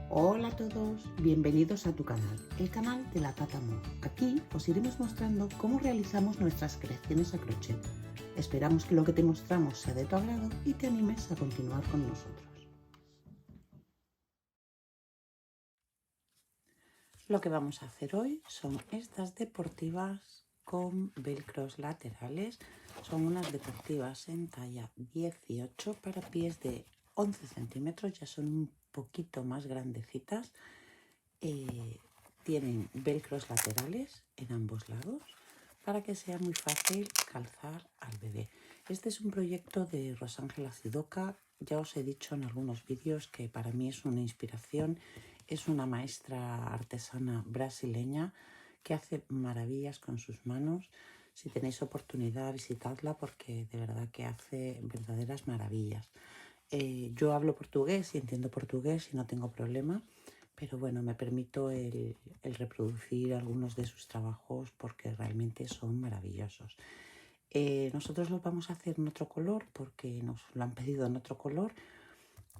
Hola a todos, bienvenidos a tu canal, el canal de la Tata Amor. Aquí os iremos mostrando cómo realizamos nuestras creaciones a crochet. Esperamos que lo que te mostramos sea de tu agrado y te animes a continuar con nosotros. Lo que vamos a hacer hoy son estas deportivas con velcros laterales. Son unas deportivas en talla 18 para pies de 11 centímetros, ya son un poquito más grandecitas. Tienen velcros laterales en ambos lados para que sea muy fácil calzar al bebé. Este es un proyecto de Rosángela Cidoca. Ya os he dicho en algunos vídeos que para mí es una inspiración. Es una maestra artesana brasileña que hace maravillas con sus manos. Si tenéis oportunidad, visitadla porque de verdad que hace verdaderas maravillas. Yo hablo portugués y entiendo portugués y no tengo problema, pero bueno, me permito el reproducir algunos de sus trabajos porque realmente son maravillosos. Nosotros los vamos a hacer en otro color porque nos lo han pedido en otro color.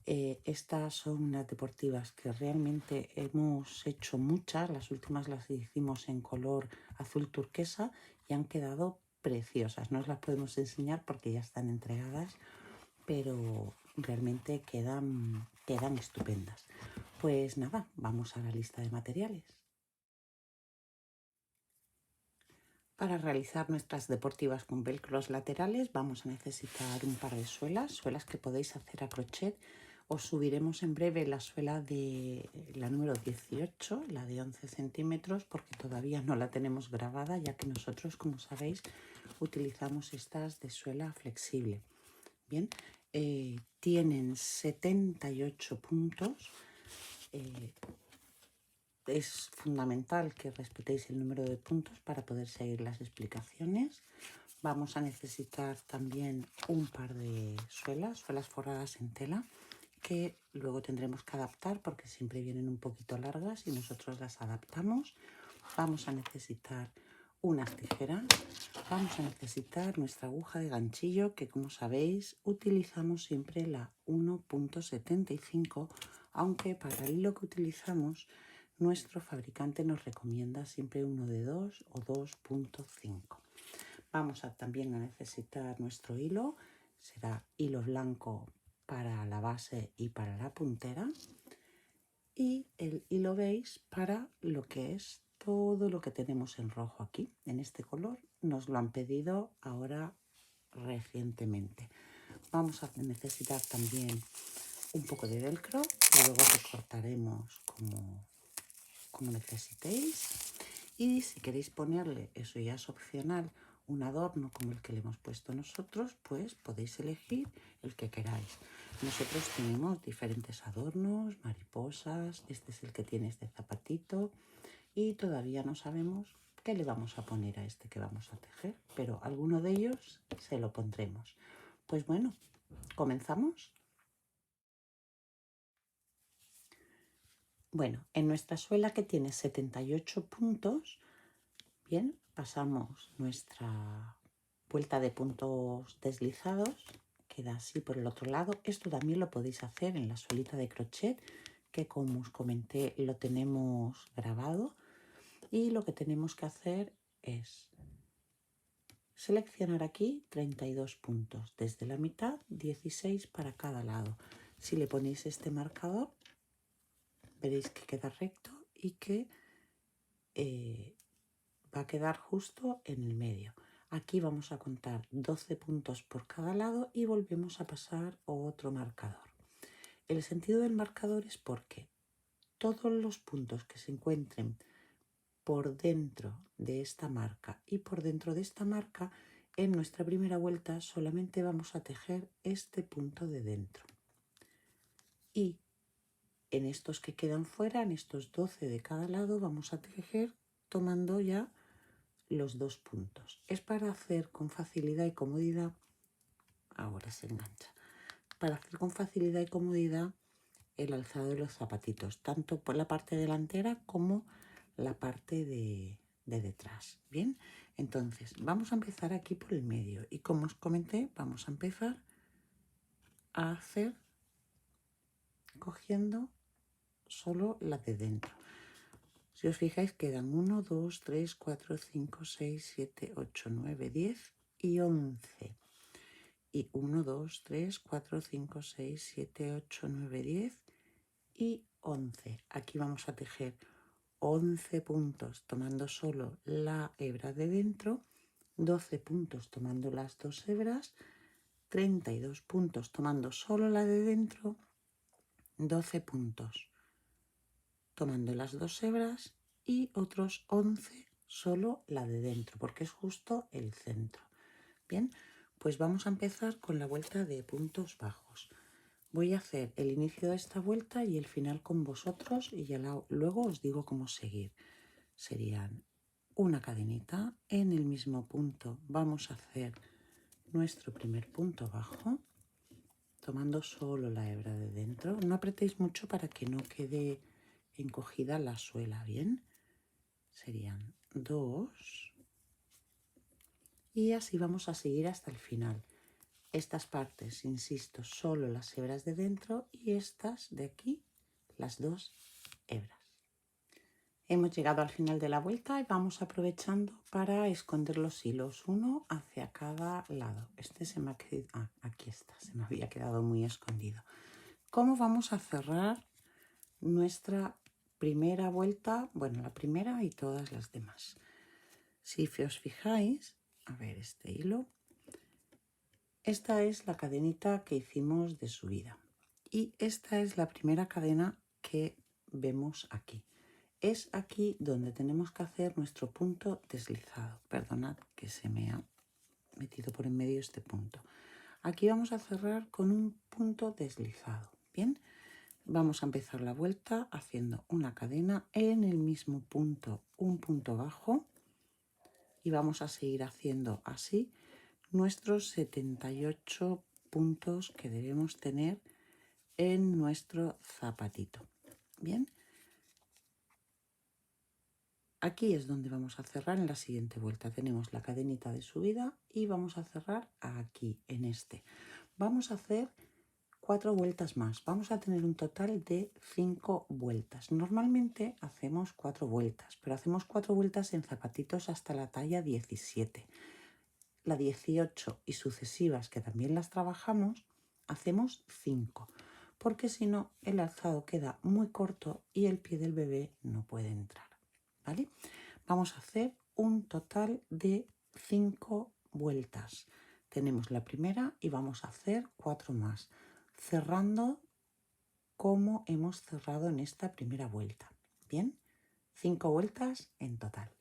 Estas son unas deportivas que realmente hemos hecho muchas. Las últimas las hicimos en color azul turquesa y han quedado preciosas. No os las podemos enseñar porque ya están entregadas, pero realmente quedan estupendas. Pues nada, vamos a la lista de materiales. Para realizar nuestras deportivas con velcros laterales vamos a necesitar un par de suelas que podéis hacer a crochet. Os subiremos en breve la suela de la número 18, la de 11 centímetros, porque todavía no la tenemos grabada, ya que nosotros, como sabéis, utilizamos estas de suela flexible. Bien, tienen 78 puntos. Es fundamental que respetéis el número de puntos para poder seguir las explicaciones. Vamos a necesitar también un par de suelas forradas en tela, que luego tendremos que adaptar porque siempre vienen un poquito largas y nosotros las adaptamos. Vamos a necesitar unas tijeras, vamos a necesitar nuestra aguja de ganchillo, que como sabéis utilizamos siempre la 1.75, aunque para el hilo que utilizamos nuestro fabricante nos recomienda siempre uno de 2 o 2.5. Vamos también a necesitar nuestro hilo, será hilo blanco para la base y para la puntera, y el hilo beige para lo que es todo lo que tenemos en rojo aquí, en este color. Nos lo han pedido ahora recientemente. Vamos a necesitar también un poco de velcro, que luego recortaremos como necesitéis. Y si queréis ponerle, eso ya es opcional, un adorno como el que le hemos puesto nosotros, pues podéis elegir el que queráis. Nosotros tenemos diferentes adornos, mariposas, este es el que tiene este zapatito y todavía no sabemos qué le vamos a poner a este que vamos a tejer, pero alguno de ellos se lo pondremos. Pues bueno, ¿comenzamos? Bueno, en nuestra suela, que tiene 78 puntos, bien, pasamos nuestra vuelta de puntos deslizados, queda así por el otro lado. Esto también lo podéis hacer en la suelita de crochet, que como os comenté lo tenemos grabado, y lo que tenemos que hacer es seleccionar aquí 32 puntos, desde la mitad 16 para cada lado. Si le ponéis este marcador veréis que queda recto y que va a quedar justo en el medio. Aquí vamos a contar 12 puntos por cada lado y volvemos a pasar otro marcador. El sentido del marcador es porque todos los puntos que se encuentren por dentro de esta marca y por dentro de esta marca, en nuestra primera vuelta solamente vamos a tejer este punto de dentro. Y en estos que quedan fuera, en estos 12 de cada lado, vamos a tejer tomando ya los 2 puntos. Es para hacer con facilidad y comodidad, ahora se engancha, para hacer con facilidad y comodidad el alzado de los zapatitos, tanto por la parte delantera como la parte de detrás. Bien, entonces vamos a empezar aquí por el medio y como os comenté, vamos a empezar a hacer cogiendo solo la de dentro. Si os fijáis quedan 1, 2, 3, 4, 5, 6, 7, 8, 9, 10 y 11. Y 1, 2, 3, 4, 5, 6, 7, 8, 9, 10 y 11. Aquí vamos a tejer 11 puntos tomando solo la hebra de dentro, 12 puntos tomando las dos hebras, 32 puntos tomando solo la de dentro, 12 puntos tomando las dos hebras y otros 11 solo la de dentro, porque es justo el centro. Bien, pues vamos a empezar con la vuelta de puntos bajos. Voy a hacer el inicio de esta vuelta y el final con vosotros y ya luego os digo cómo seguir. Serían una cadenita, en el mismo punto vamos a hacer nuestro primer punto bajo, tomando solo la hebra de dentro. No apretéis mucho para que no quede encogida la suela, ¿bien? Serían 2 y así vamos a seguir hasta el final. Estas partes, insisto, solo las hebras de dentro y estas de aquí, las dos hebras. Hemos llegado al final de la vuelta y vamos aprovechando para esconder los hilos, uno hacia cada lado. Este se me ha quedado, aquí está, se me había quedado muy escondido. ¿Cómo vamos a cerrar nuestra primera vuelta? Bueno, la primera y todas las demás. Si os fijáis, a ver este hilo, esta es la cadenita que hicimos de subida y esta es la primera cadena que vemos aquí. Es aquí donde tenemos que hacer nuestro punto deslizado. Perdonad que se me ha metido por en medio este punto. Aquí vamos a cerrar con un punto deslizado. Bien, vamos a empezar la vuelta haciendo una cadena en el mismo punto, un punto bajo, y vamos a seguir haciendo así nuestros 78 puntos que debemos tener en nuestro zapatito. Bien, aquí es donde vamos a cerrar en la siguiente vuelta. Tenemos la cadenita de subida y vamos a cerrar aquí en este. Vamos a hacer 4 vueltas más. Vamos a tener un total de 5 vueltas. Normalmente hacemos 4 vueltas, pero hacemos 4 vueltas en zapatitos hasta la talla 17. La 18 y sucesivas, que también las trabajamos, hacemos 5, porque si no el alzado queda muy corto y el pie del bebé no puede entrar. ¿Vale? Vamos a hacer un total de 5 vueltas. Tenemos la primera y vamos a hacer 4 más, cerrando como hemos cerrado en esta primera vuelta. Bien, 5 vueltas en total.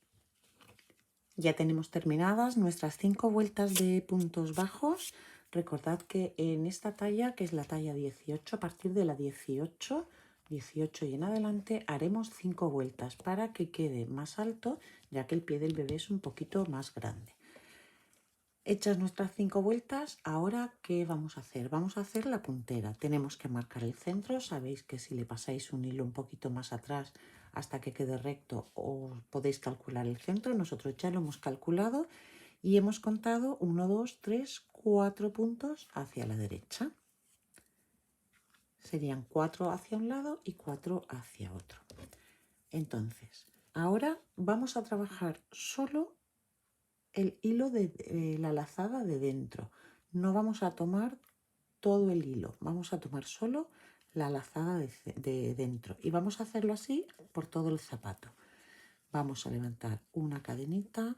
Ya tenemos terminadas nuestras 5 vueltas de puntos bajos. Recordad que en esta talla, que es la talla 18, a partir de la 18 y en adelante haremos 5 vueltas para que quede más alto, ya que el pie del bebé es un poquito más grande. Hechas nuestras 5 vueltas, ahora ¿qué vamos a hacer? Vamos a hacer la puntera. Tenemos que marcar el centro. Sabéis que si le pasáis un hilo un poquito más atrás hasta que quede recto, os podéis calcular el centro. Nosotros ya lo hemos calculado y hemos contado 1, 2, 3, 4 puntos hacia la derecha. Serían 4 hacia un lado y 4 hacia otro. Entonces, ahora vamos a trabajar solo el hilo de la lazada de dentro. No vamos a tomar todo el hilo, vamos a tomar solo la lazada de dentro y vamos a hacerlo así por todo el zapato. Vamos a levantar una cadenita,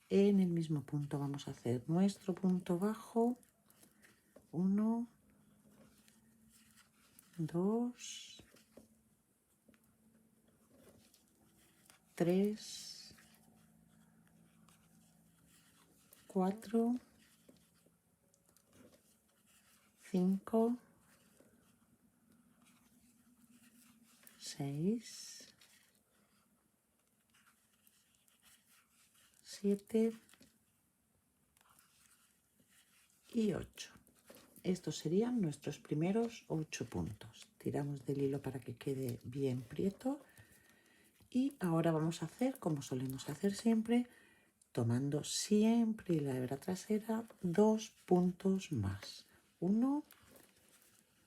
en el mismo punto vamos a hacer nuestro punto bajo, 1, 2, 3, 4, 5, 6, 7 y 8. Estos serían nuestros primeros 8 puntos. Tiramos del hilo para que quede bien prieto. Y ahora vamos a hacer, como solemos hacer siempre, tomando siempre la hebra trasera, 2 puntos más. 1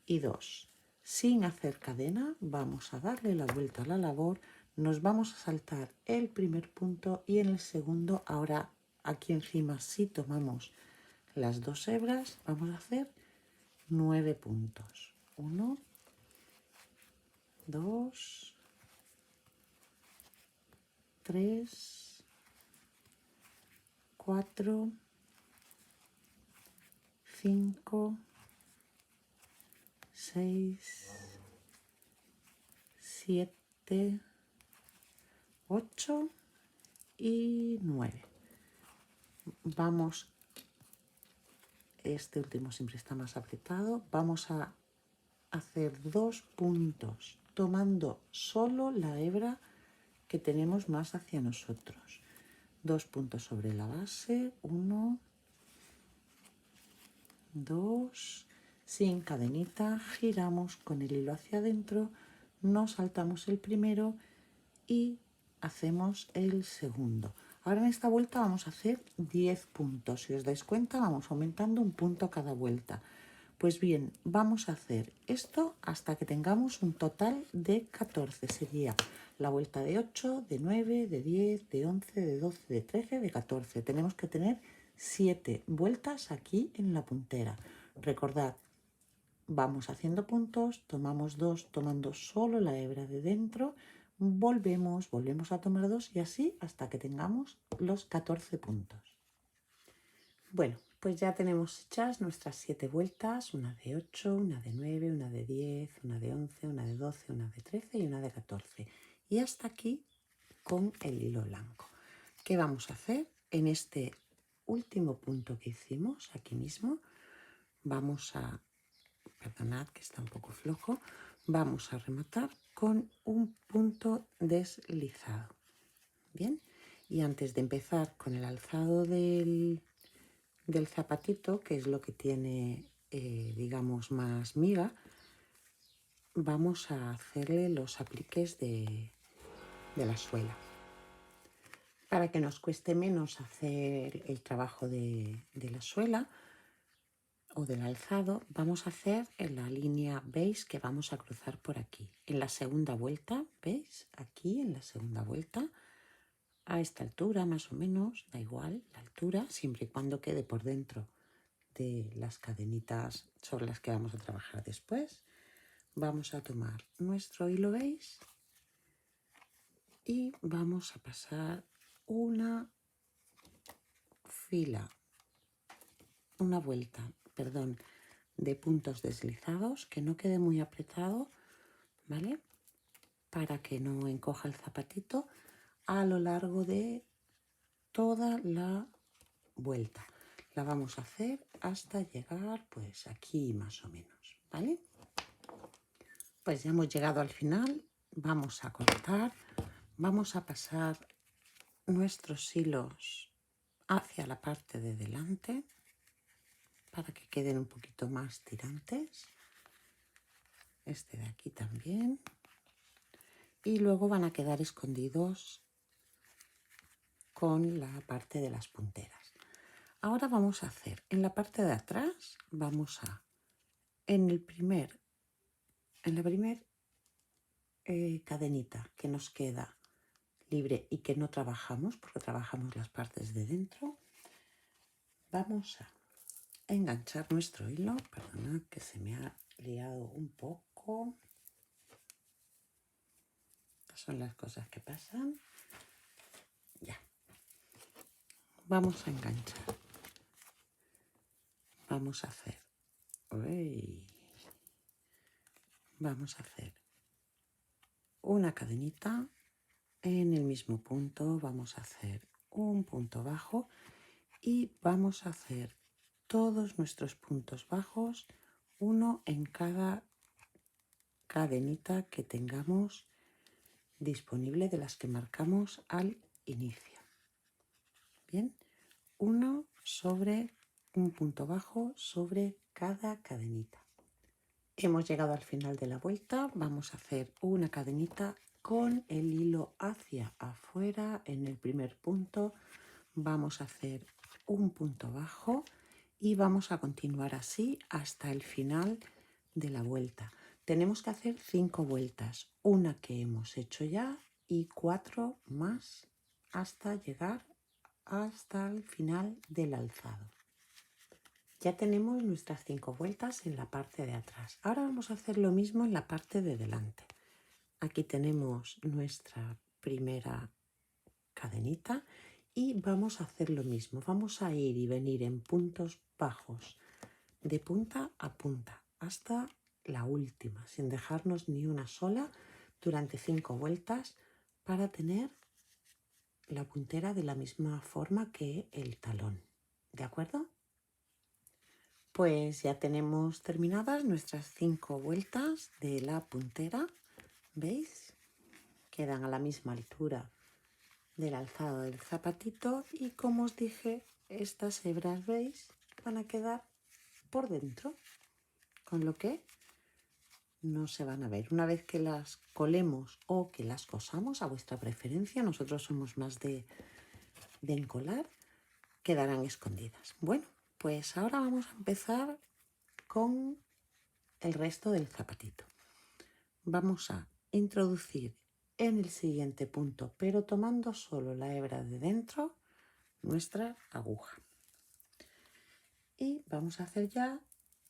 y 2. sin hacer cadena, vamos a darle la vuelta a la labor, nos vamos a saltar el primer punto y en el segundo, ahora aquí encima si tomamos las 2 hebras, vamos a hacer 9 puntos. 1, 2, 3, 4, 5, 6, 7, 8 y 9. Vamos, este último siempre está más apretado, vamos a hacer 2 puntos tomando solo la hebra que tenemos más hacia nosotros. 2 puntos sobre la base, 1, 2, sin cadenita, giramos con el hilo hacia adentro, nos saltamos el primero y hacemos el segundo. Ahora en esta vuelta vamos a hacer 10 puntos. Si os dais cuenta, vamos aumentando un punto cada vuelta. Pues bien, vamos a hacer esto hasta que tengamos un total de 14. Sería la vuelta de 8, de 9, de 10, de 11, de 12, de 13, de 14. Tenemos que tener 7 vueltas aquí en la puntera. Recordad, vamos haciendo puntos, tomamos 2 tomando solo la hebra de dentro, volvemos a tomar 2 y así hasta que tengamos los 14 puntos. Bueno, pues ya tenemos hechas nuestras 7 vueltas, una de 8, una de 9, una de 10, una de 11, una de 12, una de 13 y una de 14. Y hasta aquí con el hilo blanco. ¿Qué vamos a hacer? En este último punto que hicimos aquí mismo, vamos a, perdonad que está un poco flojo, vamos a rematar con un punto deslizado. Bien, y antes de empezar con el alzado del zapatito, que es lo que tiene, digamos, más miga, vamos a hacerle los apliques de la suela. Para que nos cueste menos hacer el trabajo de la suela o del alzado, vamos a hacer en la línea, ¿veis? Que vamos a cruzar por aquí. En la segunda vuelta, ¿veis? Aquí en la segunda vuelta, a esta altura más o menos, da igual la altura, siempre y cuando quede por dentro de las cadenitas sobre las que vamos a trabajar después. Vamos a tomar nuestro hilo, ¿veis? Y vamos a pasar una fila, una vuelta, perdón, de puntos deslizados, que no quede muy apretado, ¿vale? Para que no encoja el zapatito a lo largo de toda la vuelta. La vamos a hacer hasta llegar pues aquí más o menos, ¿vale? Pues ya hemos llegado al final, vamos a cortar, vamos a pasar nuestros hilos hacia la parte de delante para que queden un poquito más tirantes. Este de aquí también. Y luego van a quedar escondidos con la parte de las punteras. Ahora vamos a hacer en la parte de atrás, vamos a, en la primer cadenita que nos queda libre y que no trabajamos, porque trabajamos las partes de dentro, vamos a enganchar nuestro hilo. Perdonad que se me ha liado un poco. Estas son las cosas que pasan. Ya. Vamos a enganchar. Vamos a hacer. Uy. Vamos a hacer una cadenita. En el mismo punto vamos a hacer un punto bajo y vamos a hacer todos nuestros puntos bajos, uno en cada cadenita que tengamos disponible de las que marcamos al inicio. Bien, uno sobre un punto bajo sobre cada cadenita. Hemos llegado al final de la vuelta, vamos a hacer una cadenita con el hilo hacia afuera. En el primer punto vamos a hacer un punto bajo y vamos a continuar así hasta el final de la vuelta. tenemos que hacer 5 vueltas, una que hemos hecho ya y 4 más hasta llegar hasta el final del alzado. Ya tenemos nuestras 5 vueltas en la parte de atrás. Ahora vamos a hacer lo mismo en la parte de delante. Aquí tenemos nuestra primera cadenita y vamos a hacer lo mismo. Vamos a ir y venir en puntos bajos de punta a punta hasta la última, sin dejarnos ni una sola durante 5 vueltas para tener la puntera de la misma forma que el talón. ¿De acuerdo? Pues ya tenemos terminadas nuestras 5 vueltas de la puntera. ¿Veis? Quedan a la misma altura del alzado del zapatito y como os dije, estas hebras, ¿veis? Van a quedar por dentro, con lo que no se van a ver. Una vez que las colemos o que las cosamos, a vuestra preferencia, nosotros somos más de encolar, quedarán escondidas. Bueno, pues ahora vamos a empezar con el resto del zapatito. Vamos a introducir en el siguiente punto, pero tomando solo la hebra de dentro, nuestra aguja. Y vamos a hacer ya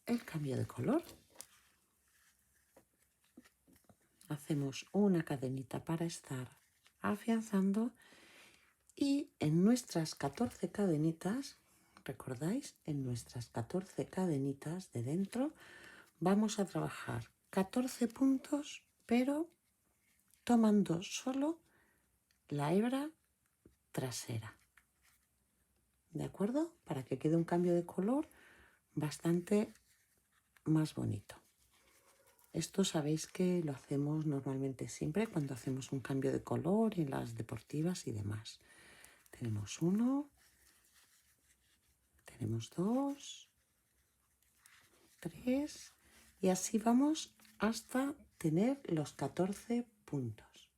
el cambio de color. Hacemos una cadenita para estar afianzando y en nuestras 14 cadenitas, ¿recordáis? En nuestras 14 cadenitas de dentro vamos a trabajar 14 puntos, pero tomando solo la hebra trasera. ¿De acuerdo? Para que quede un cambio de color bastante más bonito. Esto sabéis que lo hacemos normalmente siempre cuando hacemos un cambio de color en las deportivas y demás. Tenemos 1, tenemos 2, 3 y así vamos hasta tener los 14 puntos.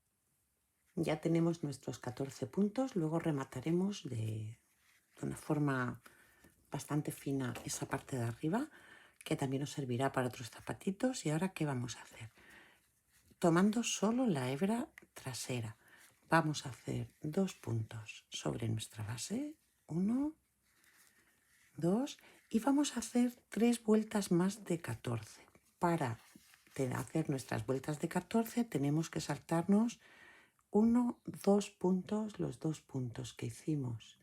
Ya tenemos nuestros 14 puntos, luego remataremos de una forma bastante fina esa parte de arriba, que también os servirá para otros zapatitos. Y ahora, ¿qué vamos a hacer? Tomando solo la hebra trasera, vamos a hacer 2 puntos sobre nuestra base, 1, 2, y vamos a hacer 3 vueltas más de 14. Para hacer nuestras vueltas de 14 tenemos que saltarnos 1, 2 puntos, los 2 puntos que hicimos.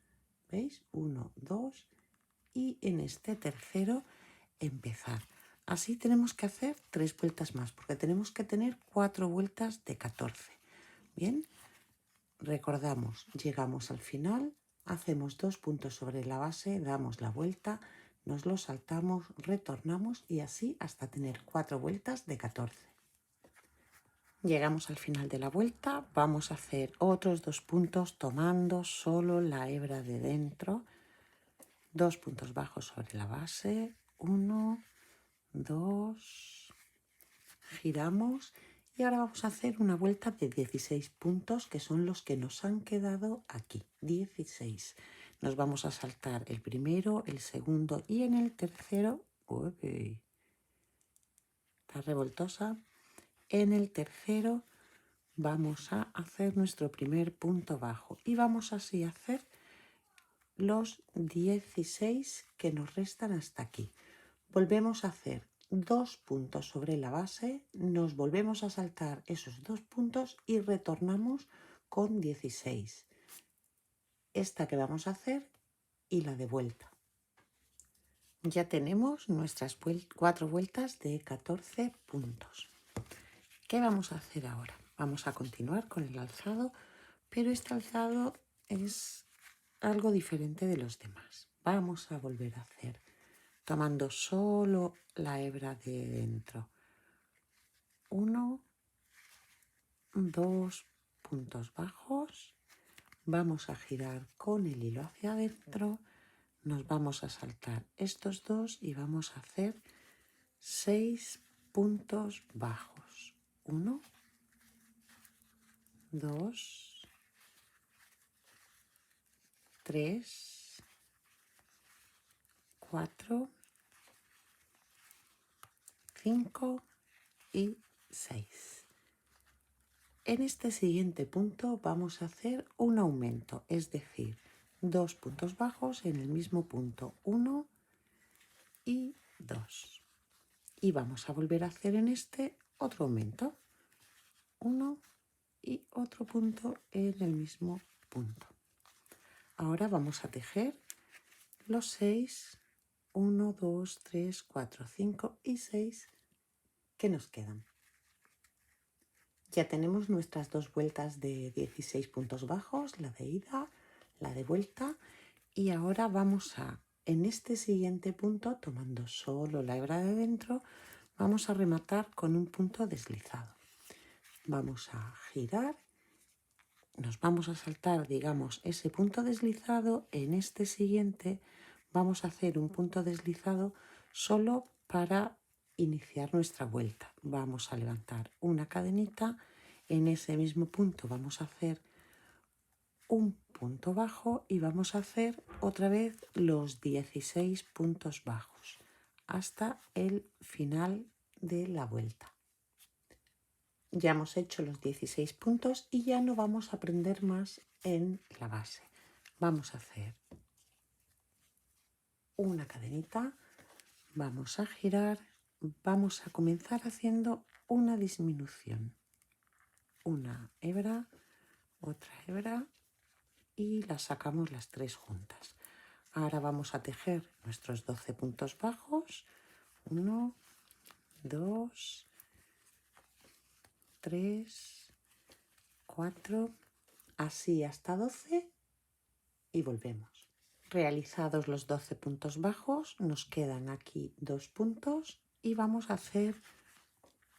¿Veis? 1, 2 y en este tercero empezar. Así tenemos que hacer 3 vueltas más porque tenemos que tener 4 vueltas de 14. Bien, recordamos, llegamos al final, hacemos 2 puntos sobre la base, damos la vuelta, nos lo saltamos, retornamos y así hasta tener 4 vueltas de 14. Llegamos al final de la vuelta, vamos a hacer otros 2 puntos tomando solo la hebra de dentro, 2 puntos bajos sobre la base, 1, 2, giramos y ahora vamos a hacer una vuelta de 16 puntos que son los que nos han quedado aquí, 16. Nos vamos a saltar el primero, el segundo y en el tercero, uy, está revoltosa, en el tercero vamos a hacer nuestro primer punto bajo y vamos así a hacer los 16 que nos restan hasta aquí. Volvemos a hacer 2 puntos sobre la base, nos volvemos a saltar esos 2 puntos y retornamos con 16. Esta que vamos a hacer y la de vuelta. Ya tenemos nuestras 4 vueltas de 14 puntos. ¿Qué vamos a hacer ahora? Vamos a continuar con el alzado, pero este alzado es algo diferente de los demás. Vamos a volver a hacer tomando solo la hebra de dentro. 1, 2 puntos bajos. Vamos a girar con el hilo hacia adentro. Nos vamos a saltar estos 2 y vamos a hacer 6 puntos bajos. 1, 2, 3, 4, 5 y 6. En este siguiente punto vamos a hacer un aumento, es decir, 2 puntos bajos en el mismo punto, 1 y 2. Y vamos a volver a hacer en este otro aumento, 1 y otro punto en el mismo punto. Ahora vamos a tejer los 6, 1, 2, 3, 4, 5 y 6 que nos quedan. Ya tenemos nuestras dos vueltas de 16 puntos bajos, la de ida, la de vuelta, y ahora vamos a, en este siguiente punto, tomando solo la hebra de dentro, vamos a rematar con un punto deslizado. Vamos a girar, nos vamos a saltar, digamos, ese punto deslizado. En este siguiente vamos a hacer un punto deslizado solo para iniciar nuestra vuelta. Vamos a levantar una cadenita, en ese mismo punto vamos a hacer un punto bajo y vamos a hacer otra vez los 16 puntos bajos hasta el final de la vuelta. Ya hemos hecho los 16 puntos y ya no vamos a prender más en la base. Vamos a hacer una cadenita, vamos a girar, vamos a comenzar haciendo una disminución. Una hebra, otra hebra y las sacamos las tres juntas. Ahora vamos a tejer nuestros 12 puntos bajos. 1, 2, 3, 4, así hasta 12 y volvemos. Realizados los 12 puntos bajos, nos quedan aquí 2 puntos y vamos a hacer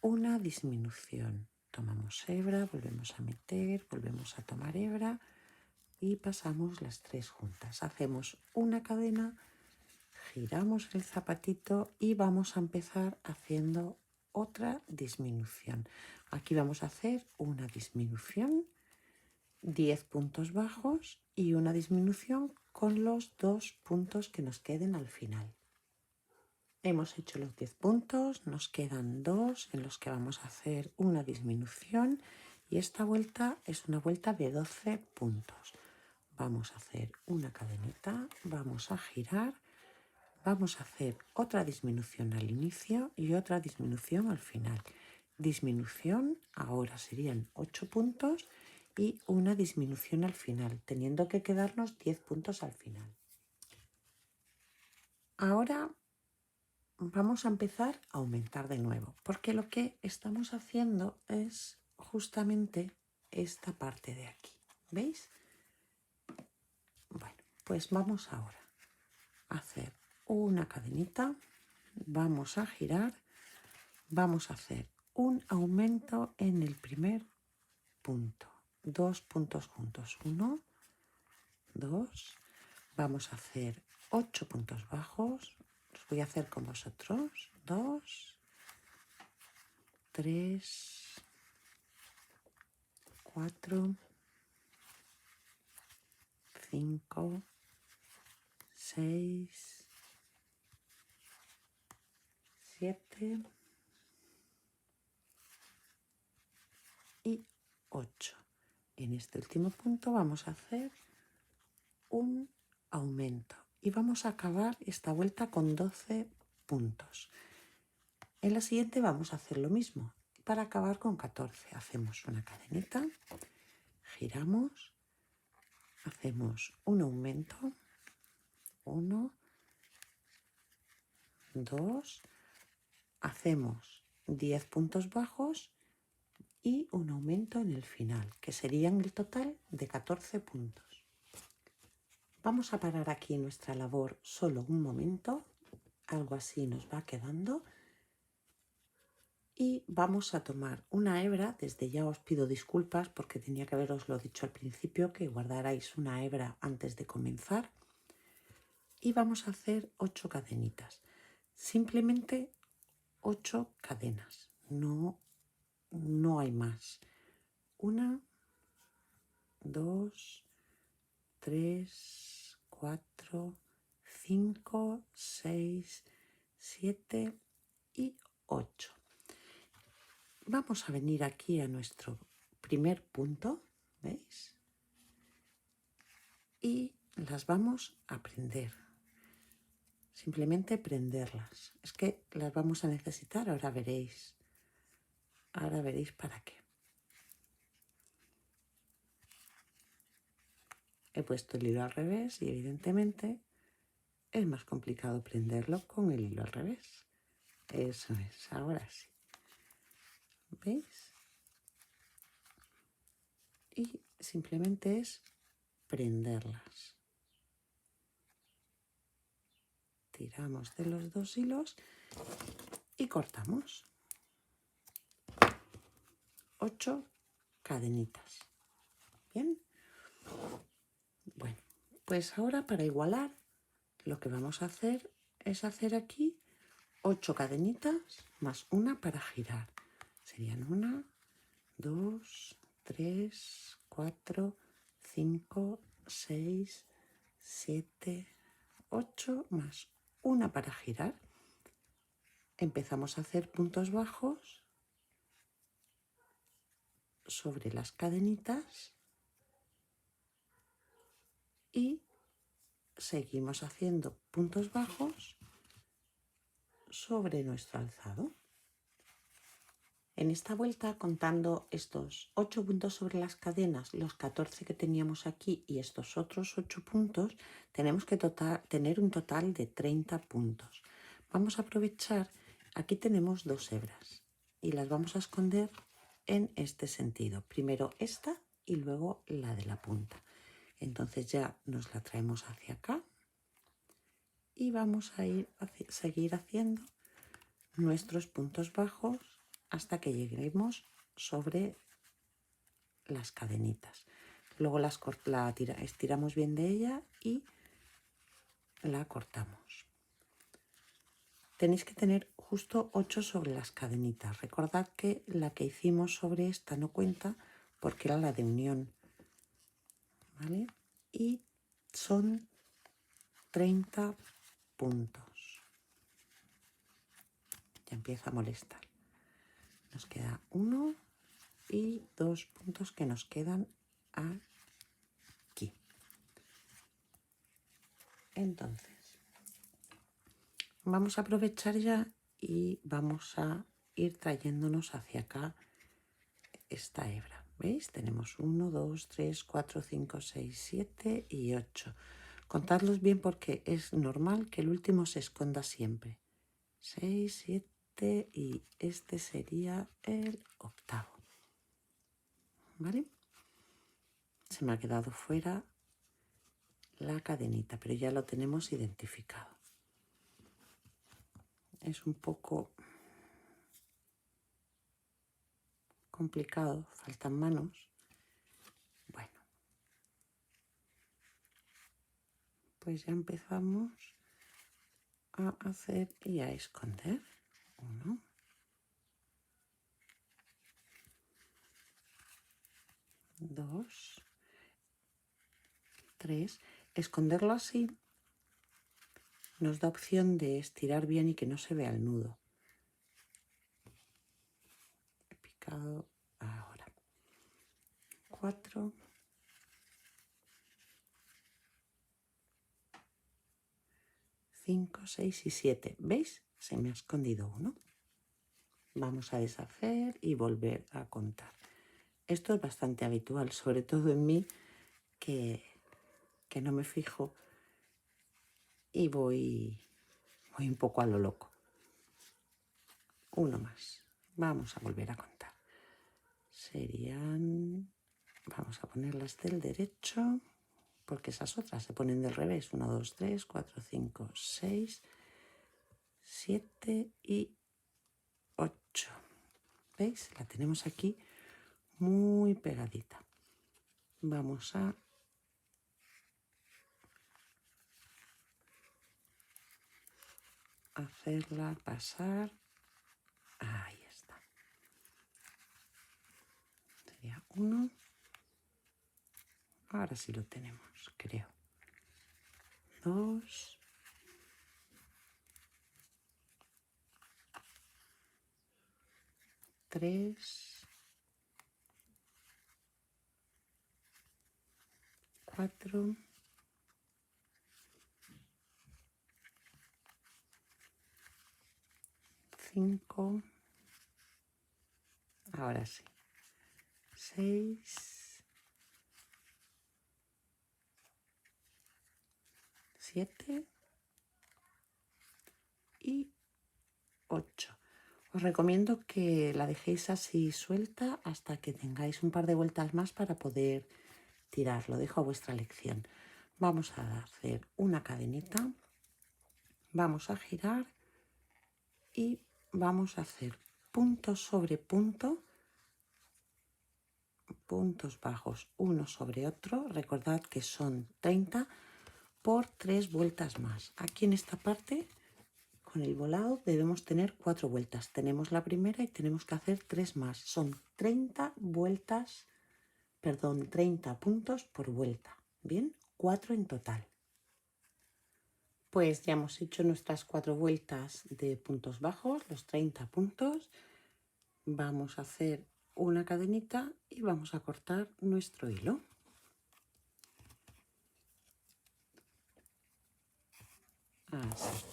una disminución. Tomamos hebra, volvemos a meter, volvemos a tomar hebra y pasamos las tres juntas. Hacemos una cadena, giramos el zapatito y vamos a empezar haciendo otra disminución. Aquí vamos a hacer una disminución, 10 puntos bajos y una disminución con los 2 puntos que nos queden al final. Hemos hecho los 10 puntos, nos quedan 2 en los que vamos a hacer una disminución y esta vuelta es una vuelta de 12 puntos. Vamos a hacer una cadenita, vamos a girar, vamos a hacer otra disminución al inicio y otra disminución al final. Disminución, ahora serían 8 puntos y una disminución al final, teniendo que quedarnos 10 puntos al final. Ahora vamos a empezar a aumentar de nuevo, porque lo que estamos haciendo es justamente esta parte de aquí, ¿veis? Bueno, pues vamos ahora a hacer una cadenita, vamos a girar, vamos a hacer un aumento en el primer punto, 2 puntos juntos, 1, 2, vamos a hacer 8 puntos bajos, los voy a hacer con vosotros, 2, 3, 4, 5, 6, 7 y 8. En este último punto vamos a hacer un aumento y vamos a acabar esta vuelta con 12 puntos. En la siguiente vamos a hacer lo mismo. Para acabar con 14 hacemos una cadenita, giramos, hacemos un aumento, 1, 2, hacemos 10 puntos bajos y un aumento en el final, que serían el total de 14 puntos. Vamos a parar aquí nuestra labor solo un momento, algo así nos va quedando. Y vamos a tomar una hebra, desde ya os pido disculpas porque tenía que haberoslo dicho al principio, que guardarais una hebra antes de comenzar. Y vamos a hacer 8 cadenitas, simplemente 8 cadenas, no hay más. 1, 2, 3, 4, 5, 6, 7 y 8. vamos a venir aquí a nuestro primer punto, ¿veis? Y las vamos a prender. Simplemente prenderlas. Es que las vamos a necesitar, ahora veréis. Ahora veréis para qué. He puesto el hilo al revés y evidentemente es más complicado prenderlo con el hilo al revés. Eso es, ahora sí. ¿Veis? Y simplemente es prenderlas. Tiramos de los dos hilos y cortamos 8 cadenitas. Bien, bueno, pues ahora para igualar lo que vamos a hacer es hacer aquí 8 cadenitas más una para girar. Serían 1, 2, 3, 4, 5, 6, 7, 8 más una para girar. Empezamos a hacer puntos bajos sobre las cadenitas y seguimos haciendo puntos bajos sobre nuestro alzado. En esta vuelta, contando estos 8 puntos sobre las cadenas, los 14 que teníamos aquí y estos otros 8 puntos, tenemos que tener un total de 30 puntos. Vamos a aprovechar, aquí tenemos 2 hebras y las vamos a esconder en este sentido. Primero esta y luego la de la punta. Entonces ya nos la traemos hacia acá y vamos a seguir haciendo nuestros puntos bajos hasta que lleguemos sobre las cadenitas. Luego la estiramos bien de ella y la cortamos. Tenéis que tener justo 8 sobre las cadenitas. Recordad que la que hicimos sobre esta no cuenta porque era la de unión, ¿vale? Y son 30 puntos. Ya empieza a molestar. Nos queda 1 y 2 puntos que nos quedan aquí. Entonces, vamos a aprovechar ya y vamos a ir trayéndonos hacia acá esta hebra. ¿Veis? Tenemos 1, 2, 3, 4, 5, 6, 7 y 8. Contadlos bien porque es normal que el último se esconda siempre. 6, 7 y este sería el octavo. ¿Vale? Se me ha quedado fuera la cadenita, pero ya lo tenemos identificado. Es un poco complicado, faltan manos. Bueno, pues ya empezamos a hacer y a esconder. 1, 2, 3. Esconderlo así nos da opción de estirar bien y que no se vea el nudo. He picado ahora. 4, 5, 6 y 7. ¿Veis? Se me ha escondido uno. Vamos a deshacer y volver a contar. Esto es bastante habitual, sobre todo en mí, que no me fijo y voy un poco a lo loco. Uno más. Vamos a volver a contar. Serían... Vamos a ponerlas del derecho, porque esas otras se ponen del revés. 1, 2, 3, 4, 5, 6, 7 y 8. ¿Veis? La tenemos aquí muy pegadita. Vamos a hacerla pasar. Ahí está. Sería 1. Ahora sí lo tenemos, creo. 2. 3, 4, 5, ahora sí, 6, 7 y 8. Os recomiendo que la dejéis así suelta hasta que tengáis un par de vueltas más para poder tirar. Lo dejo a vuestra elección. Vamos a hacer una cadenita, vamos a girar y vamos a hacer punto sobre punto, puntos bajos uno sobre otro. Recordad que son 30 por 3 vueltas más. Aquí en esta parte, con el volado, debemos tener 4 vueltas. Tenemos la primera y tenemos que hacer 3 más. Son 30 vueltas, perdón, 30 puntos por vuelta. Bien, 4 en total. Pues ya hemos hecho nuestras 4 vueltas de puntos bajos, los 30 puntos. Vamos a hacer una cadenita y vamos a cortar nuestro hilo. Así.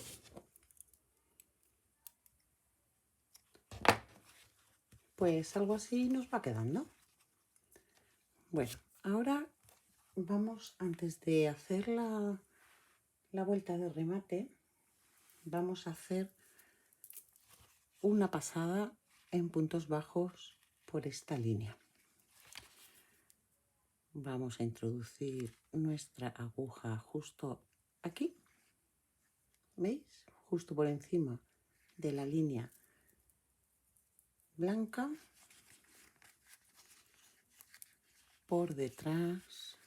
Pues algo así nos va quedando. Bueno, ahora vamos, antes de hacer la vuelta de remate, vamos a hacer una pasada en puntos bajos por esta línea. Vamos a introducir nuestra aguja justo aquí, ¿veis? Justo por encima de la línea blanca, por detrás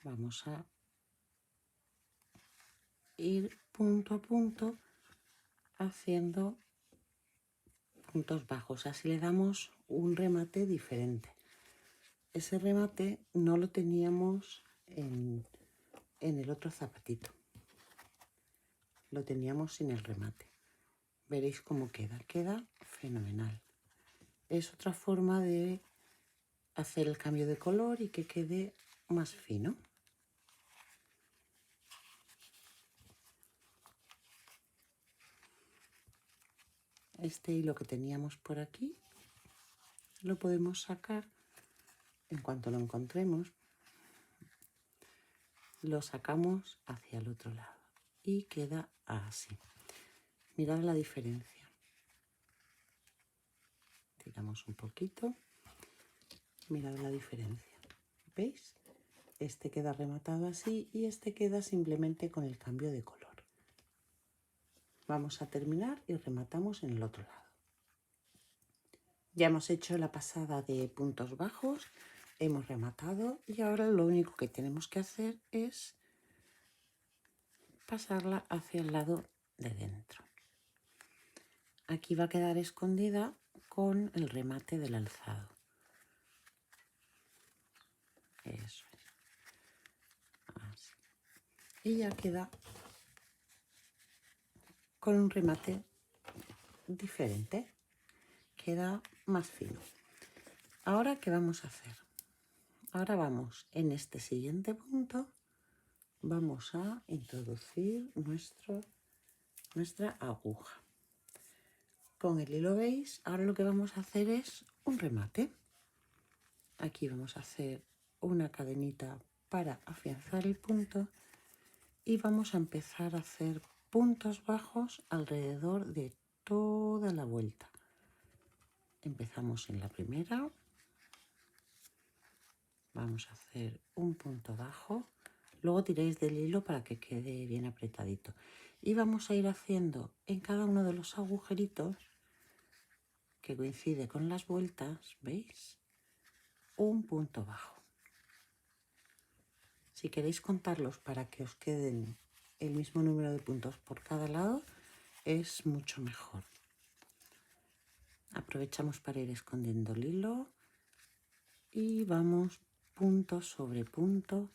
vamos a ir punto a punto haciendo puntos bajos, así le damos un remate diferente. Ese remate no lo teníamos en el otro zapatito, lo teníamos sin el remate. Veréis cómo queda fenomenal. Es otra forma de hacer el cambio de color y que quede más fino. Este hilo que teníamos por aquí lo podemos sacar en cuanto lo encontremos, lo sacamos hacia el otro lado y queda así. Mirad la diferencia. Tiramos un poquito, mirad la diferencia. ¿Veis? Este queda rematado así y este queda simplemente con el cambio de color. Vamos a terminar y rematamos en el otro lado. Ya hemos hecho la pasada de puntos bajos, hemos rematado y ahora lo único que tenemos que hacer es pasarla hacia el lado de dentro. Aquí va a quedar escondida con el remate del alzado. Eso es. Así. Y ya queda con un remate diferente. Queda más fino. Ahora, ¿qué vamos a hacer? Ahora vamos en este siguiente punto, vamos a introducir nuestra aguja. Con el hilo, ¿veis? Ahora lo que vamos a hacer es un remate. Aquí vamos a hacer una cadenita para afianzar el punto y vamos a empezar a hacer puntos bajos alrededor de toda la vuelta. Empezamos en la primera, vamos a hacer un punto bajo, luego tiréis del hilo para que quede bien apretadito y vamos a ir haciendo en cada uno de los agujeritos que coincide con las vueltas, ¿veis? Un punto bajo. Si queréis contarlos para que os queden el mismo número de puntos por cada lado, es mucho mejor. Aprovechamos para ir escondiendo el hilo y vamos punto sobre punto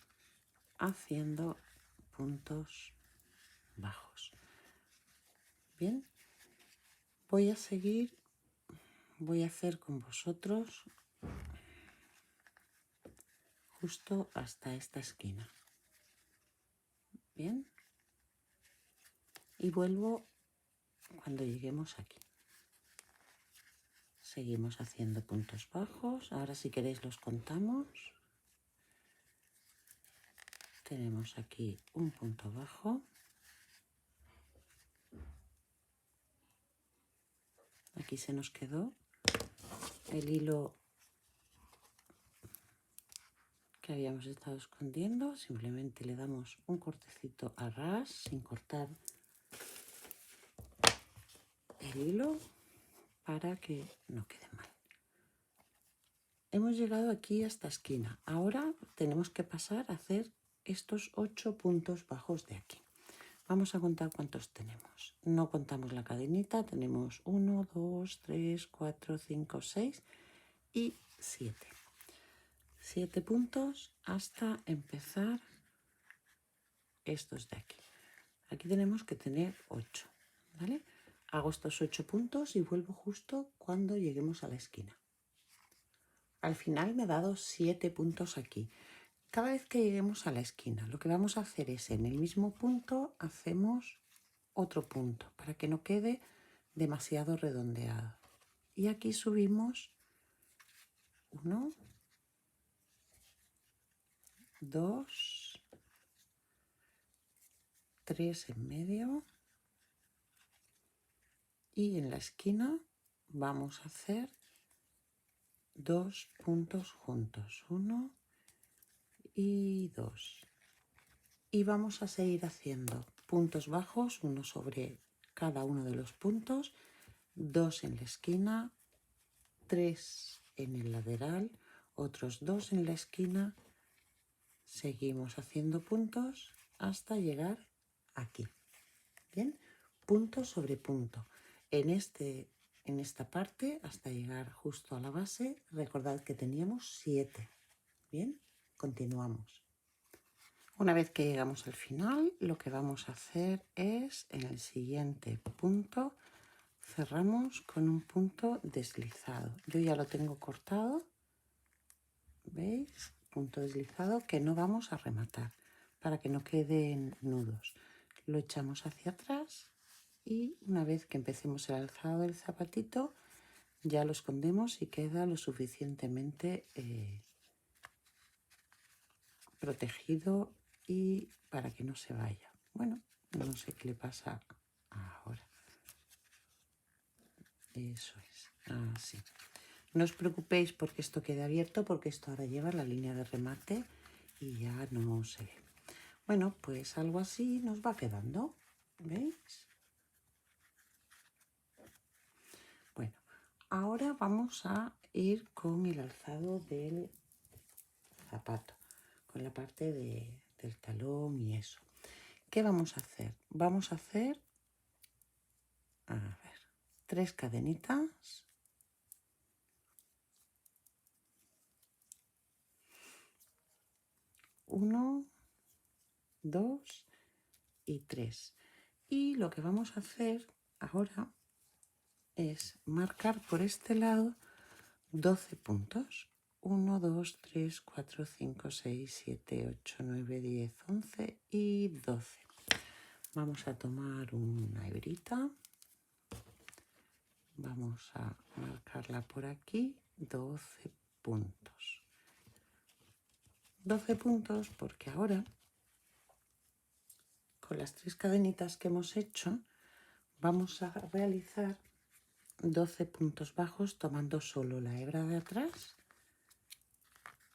haciendo puntos bajos. Bien, voy a seguir voy a hacer con vosotros justo hasta esta esquina. Bien, y vuelvo cuando lleguemos aquí. Seguimos haciendo puntos bajos. Ahora si queréis los contamos. Tenemos aquí un punto bajo. Aquí se nos quedó el hilo que habíamos estado escondiendo. Simplemente le damos un cortecito a ras sin cortar el hilo para que no quede mal. Hemos llegado aquí a esta esquina. Ahora tenemos que pasar a hacer estos 8 puntos bajos de aquí. Vamos a contar cuántos tenemos. No contamos la cadenita. Tenemos 1, 2, 3, 4, 5, 6 y 7. 7 puntos hasta empezar estos de aquí. Aquí tenemos que tener 8, ¿vale? Hago estos 8 puntos y vuelvo justo cuando lleguemos a la esquina. Al final me he dado 7 puntos aquí. Cada vez que lleguemos a la esquina, lo que vamos a hacer es en el mismo punto hacemos otro punto para que no quede demasiado redondeado. Y aquí subimos 1, 2, 3 en medio y en la esquina vamos a hacer 2 puntos juntos, 1 y 2. Y vamos a seguir haciendo puntos bajos, uno sobre cada uno de los puntos, 2 en la esquina, 3 en el lateral, otros 2 en la esquina. Seguimos haciendo puntos hasta llegar aquí. Bien, punto sobre punto. En esta parte, hasta llegar justo a la base, recordad que teníamos 7. Bien, continuamos. Una vez que llegamos al final, lo que vamos a hacer es, en el siguiente punto, cerramos con un punto deslizado. Yo ya lo tengo cortado, ¿veis? Punto deslizado que no vamos a rematar para que no queden nudos. Lo echamos hacia atrás y una vez que empecemos el alzado del zapatito, ya lo escondemos y queda lo suficientemente protegido y para que no se vaya. Bueno, no sé qué le pasa ahora. Eso es, así. No os preocupéis porque esto quede abierto, porque esto ahora lleva la línea de remate y ya no se ve. Bueno, pues algo así nos va quedando, ¿veis? Bueno, ahora vamos a ir con el alzado del zapato, con la parte del talón y eso. ¿Qué vamos a hacer? Vamos a hacer, a ver, 3 cadenitas. 1, 2 y 3. Y lo que vamos a hacer ahora es marcar por este lado 12 puntos. 1, 2, 3, 4, 5, 6, 7, 8, 9, 10, 11 y 12. Vamos a tomar una hebrita. Vamos a marcarla por aquí. 12 puntos. 12 puntos porque ahora, con las 3 cadenitas que hemos hecho, vamos a realizar 12 puntos bajos tomando solo la hebra de atrás.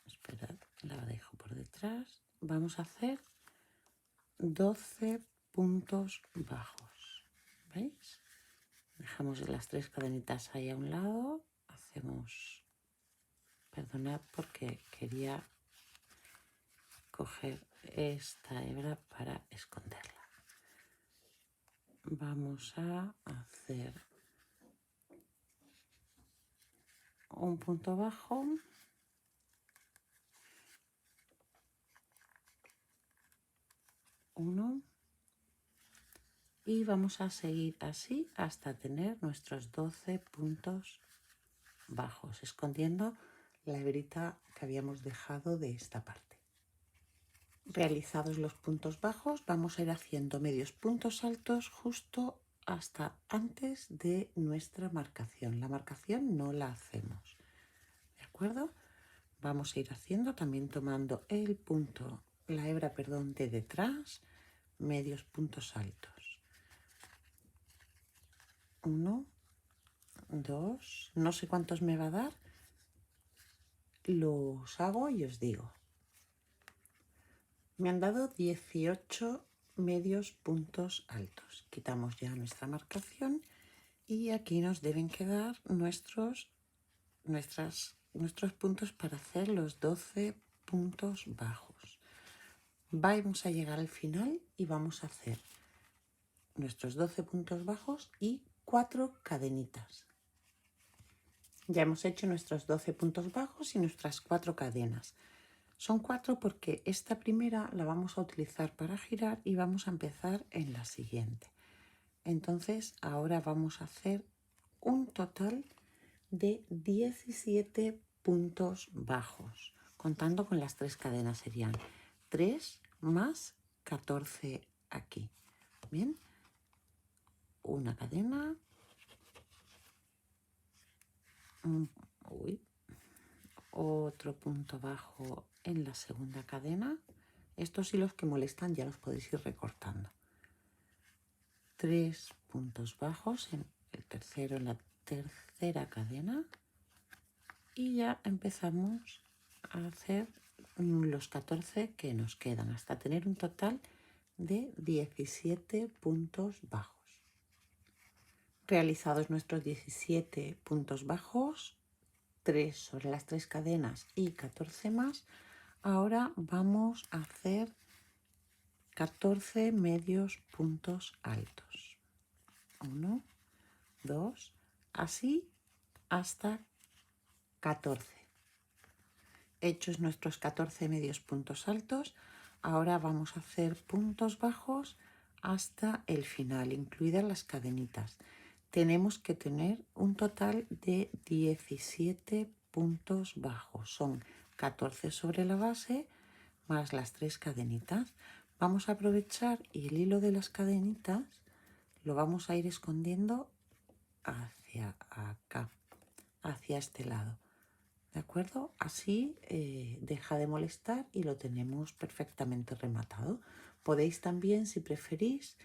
Esperad, la dejo por detrás. Vamos a hacer 12 puntos bajos. ¿Veis? Dejamos las 3 cadenitas ahí a un lado. Hacemos, perdonad porque quería coger esta hebra para esconderla. Vamos a hacer un punto bajo, uno, y vamos a seguir así hasta tener nuestros 12 puntos bajos, escondiendo la hebrita que habíamos dejado de esta parte. Realizados los puntos bajos, vamos a ir haciendo medios puntos altos justo hasta antes de nuestra marcación. La marcación no la hacemos, ¿de acuerdo? Vamos a ir haciendo también tomando el punto, la hebra, perdón, de detrás, medios puntos altos. 1, 2, no sé cuántos me va a dar, los hago y os digo. Me han dado 18 medios puntos altos. Quitamos ya nuestra marcación y aquí nos deben quedar nuestros puntos para hacer los 12 puntos bajos. Vamos a llegar al final y vamos a hacer nuestros 12 puntos bajos y 4 cadenitas. Ya hemos hecho nuestros 12 puntos bajos y nuestras 4 cadenas. Son 4 porque esta primera la vamos a utilizar para girar y vamos a empezar en la siguiente. Entonces ahora vamos a hacer un total de 17 puntos bajos. Contando con las 3 cadenas serían 3 más 14 aquí. Bien, una cadena. Otro punto bajo en la segunda cadena. Estos hilos que molestan ya los podéis ir recortando. 3 puntos bajos en el tercero, en la tercera cadena, y ya empezamos a hacer los 14 que nos quedan hasta tener un total de 17 puntos bajos. Realizados nuestros 17 puntos bajos, 3 sobre las 3 cadenas y 14 más, ahora vamos a hacer 14 medios puntos altos. 1, 2, así hasta 14. Hechos nuestros 14 medios puntos altos, ahora vamos a hacer puntos bajos hasta el final, incluidas las cadenitas. Tenemos que tener un total de 17 puntos bajos. Son 14 sobre la base más las 3 cadenitas. Vamos a aprovechar y el hilo de las cadenitas lo vamos a ir escondiendo hacia acá, hacia este lado. ¿De acuerdo? Así deja de molestar y lo tenemos perfectamente rematado. Podéis también, si preferís,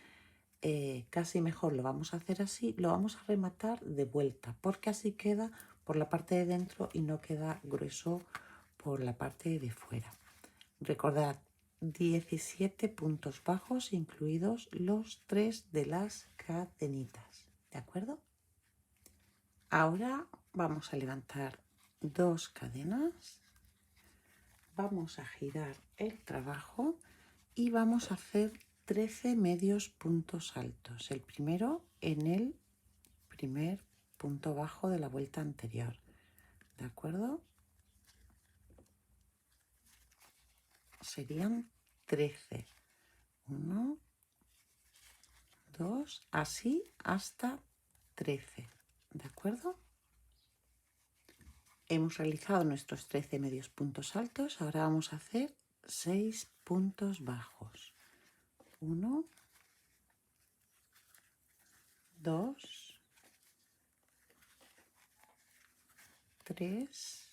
casi mejor lo vamos a hacer así, lo vamos a rematar de vuelta, porque así queda por la parte de dentro y no queda grueso por la parte de fuera. Recordad, 17 puntos bajos, incluidos los 3 de las cadenitas. ¿De acuerdo? Ahora vamos a levantar 2 cadenas, vamos a girar el trabajo y vamos a hacer 13 medios puntos altos. El primero en el primer punto bajo de la vuelta anterior. ¿De acuerdo? Serían 13. 1, 2, así hasta 13. ¿De acuerdo? Hemos realizado nuestros 13 medios puntos altos. Ahora vamos a hacer 6 puntos bajos. 1, 2, 3,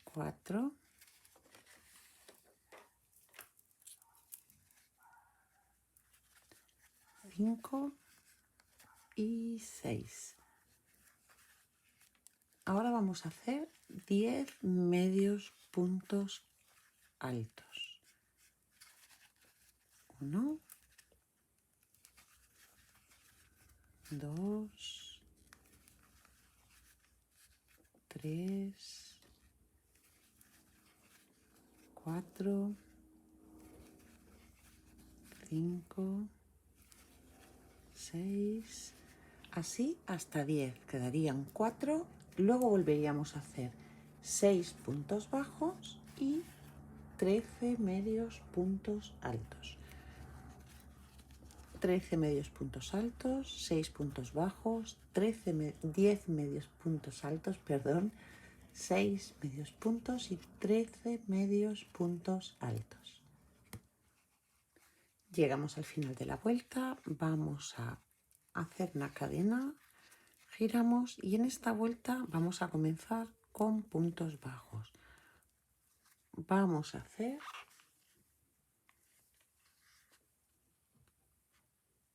4, 5 y 6. Ahora vamos a hacer 10 medios puntos altos. 1, 2, 3, 4, 5, 6, así hasta 10. Quedarían 4. Luego volveríamos a hacer 6 puntos bajos y 13 medios puntos altos. 13 medios puntos altos, 6 puntos bajos, 10 medios puntos altos, perdón, 6 medios puntos y 13 medios puntos altos. Llegamos al final de la vuelta, vamos a hacer una cadena, giramos y en esta vuelta vamos a comenzar con puntos bajos. Vamos a hacer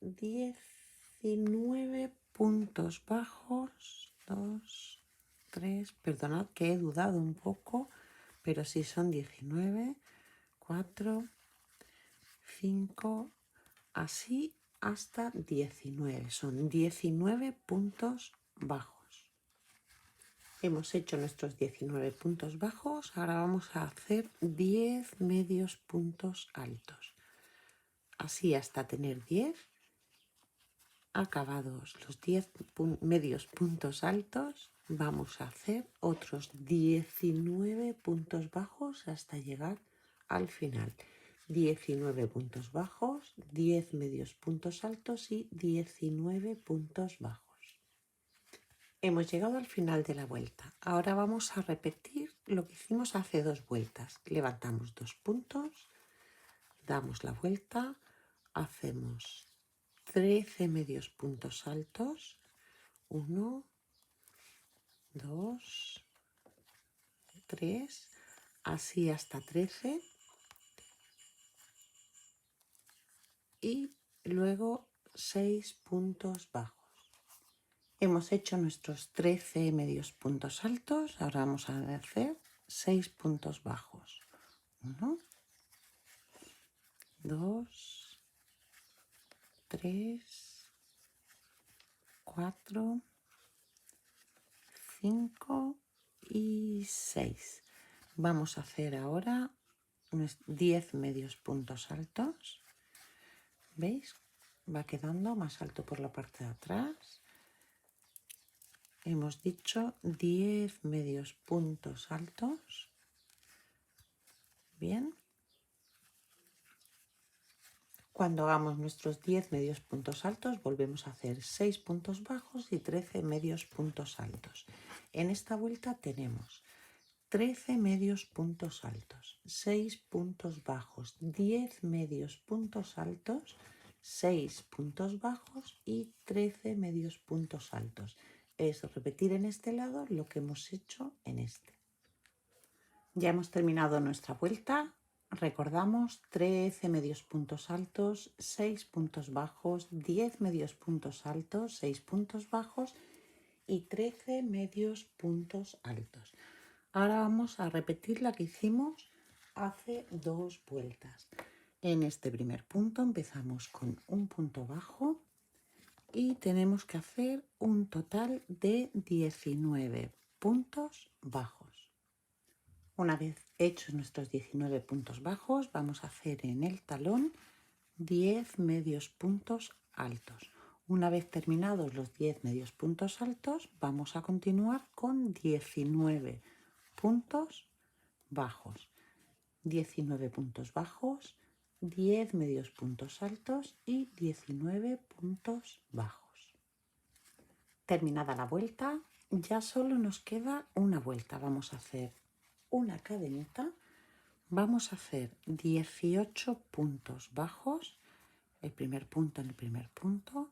19 puntos bajos, 2, 3, perdonad que he dudado un poco, pero sí son 19, 4, 5, así hasta 19, son 19 puntos bajos. Hemos hecho nuestros 19 puntos bajos, ahora vamos a hacer 10 medios puntos altos, así hasta tener 10. Acabados los 10 medios puntos altos, vamos a hacer otros 19 puntos bajos hasta llegar al final. 19 puntos bajos, 10 medios puntos altos y 19 puntos bajos. Hemos llegado al final de la vuelta. Ahora vamos a repetir lo que hicimos hace 2 vueltas. Levantamos 2 puntos, damos la vuelta, hacemos 13 medios puntos altos, 1, 2, 3, así hasta 13 y luego 6 puntos bajos. Hemos hecho nuestros 13 medios puntos altos, ahora vamos a hacer 6 puntos bajos, 1, 2, 3, 4, 5 y 6. Vamos a hacer ahora unos 10 medios puntos altos. ¿Veis? Va quedando más alto por la parte de atrás. Hemos dicho 10 medios puntos altos. Bien. Cuando hagamos nuestros 10 medios puntos altos, volvemos a hacer 6 puntos bajos y 13 medios puntos altos. En esta vuelta tenemos 13 medios puntos altos, 6 puntos bajos, 10 medios puntos altos, 6 puntos bajos y 13 medios puntos altos. Es repetir en este lado lo que hemos hecho en este. Ya hemos terminado nuestra vuelta. Recordamos 13 medios puntos altos, 6 puntos bajos, 10 medios puntos altos, 6 puntos bajos y 13 medios puntos altos. Ahora vamos a repetir la que hicimos hace 2 vueltas. En este primer punto empezamos con un punto bajo y tenemos que hacer un total de 19 puntos bajos. Una vez hechos nuestros 19 puntos bajos, vamos a hacer en el talón 10 medios puntos altos. Una vez terminados los 10 medios puntos altos, vamos a continuar con 19 puntos bajos. 19 puntos bajos, 10 medios puntos altos y 19 puntos bajos. Terminada la vuelta, ya solo nos queda una vuelta. Vamos a hacer una cadenita, vamos a hacer 18 puntos bajos, el primer punto en el primer punto,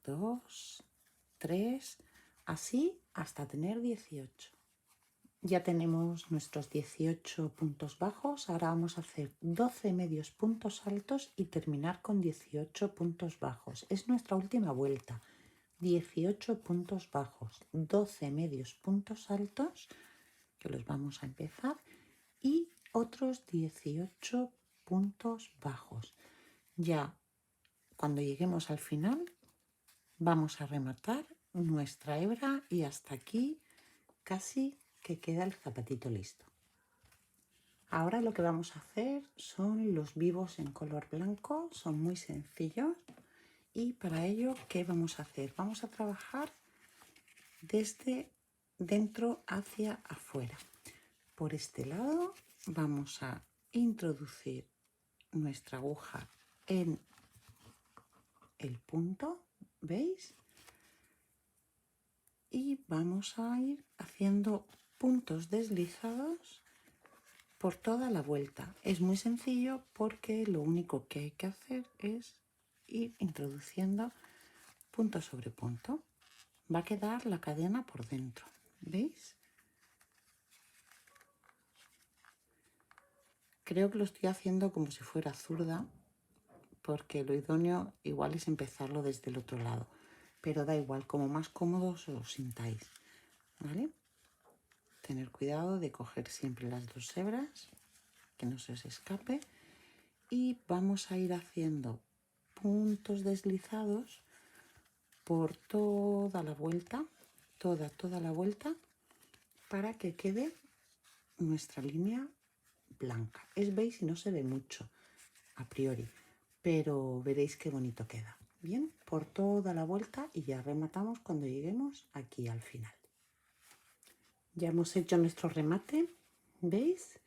2, 3, así hasta tener 18. Ya tenemos nuestros 18 puntos bajos, ahora vamos a hacer 12 medios puntos altos y terminar con 18 puntos bajos. Es nuestra última vuelta. 18 puntos bajos, 12 medios puntos altos, que los vamos a empezar, y otros 18 puntos bajos. Ya cuando lleguemos al final vamos a rematar nuestra hebra y hasta aquí casi que queda el zapatito listo. Ahora lo que vamos a hacer son los vivos en color blanco, son muy sencillos y para ello, ¿qué vamos a hacer? Vamos a trabajar desde dentro hacia afuera. Por este lado vamos a introducir nuestra aguja en el punto, ¿veis? Y vamos a ir haciendo puntos deslizados por toda la vuelta. Es muy sencillo porque lo único que hay que hacer es ir introduciendo punto sobre punto. Va a quedar la cadena por dentro, ¿veis? Creo que lo estoy haciendo como si fuera zurda, porque lo idóneo igual es empezarlo desde el otro lado, pero da igual, como más cómodos os sintáis, ¿vale? Tener cuidado de coger siempre las dos hebras, que no se os escape, y vamos a ir haciendo puntos deslizados por toda la vuelta, toda la vuelta, para que quede nuestra línea blanca. Veis, y no se ve mucho a priori, pero veréis qué bonito queda. Bien, por toda la vuelta y ya rematamos cuando lleguemos aquí al final. Ya hemos hecho nuestro remate, ¿veis?